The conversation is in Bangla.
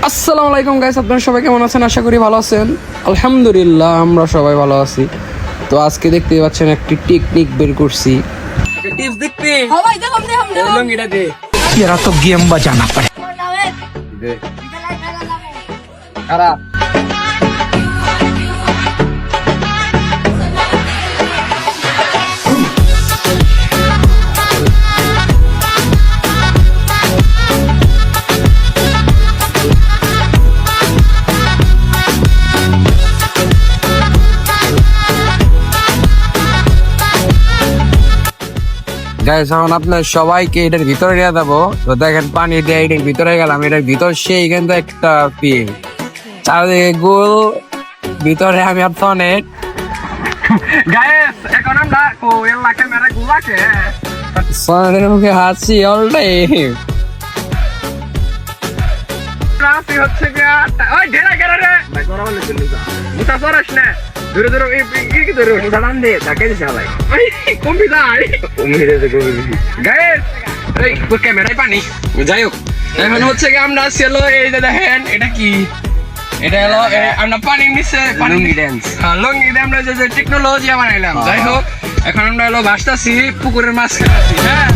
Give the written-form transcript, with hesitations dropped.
আসসালামু আলাইকুম গাইস, আপনারা সবাই কেমন আছেন? আশা করি ভালো আছেন। আলহামদুলিল্লাহ আমরা সবাই ভালো আছি। তো আজকে দেখতে পাচ্ছেন একটি টেকনিক বের করছি। टिप्स दिखते हाँ भाई देखो हमने लंग इड़ा दे तेरा तो गेम बजाना पड़े। दे खराब গাইস এখন আপনার সবাইকে এটার ভিতরে নিয়ে যাবো। তো দেখেন পানি দিয়ে এটার ভিতরে গেলাম, এটার ভিতর সেই কিন্তু একটা পিন চারদিকে গোল, ভিতরে আমি আর অনেক गाइस এখন আমরা কো এলা ক্যামেরা গুলাকে সোনের মুখে হাসি অল টাইম। রাসি হচ্ছে গা ওই ঢেরা গেরা রে ভাই করা বলে চলে যা মুতা সরাস না দূরে দূরে এই কি দূরে সালাম দে তাকে দিছে ভাই ওই কমবি যাই উমিরে দে কমবি গাইস এই কো ক্যামেরায় পানি যাই হোক এখন হচ্ছে গা আমরা সেলো এই যে দেখেন এটা কি এটা হলো আমরা পানি নিচে পানি ড্যান্স হ্যাঁ লঙ্গি ড্যান্স আমরা যে টেকনোলজি বানাইলাম যাই হোক এখন আমরা হলো ভাসতাছি পুকুরের মাঝখানে আছি হ্যাঁ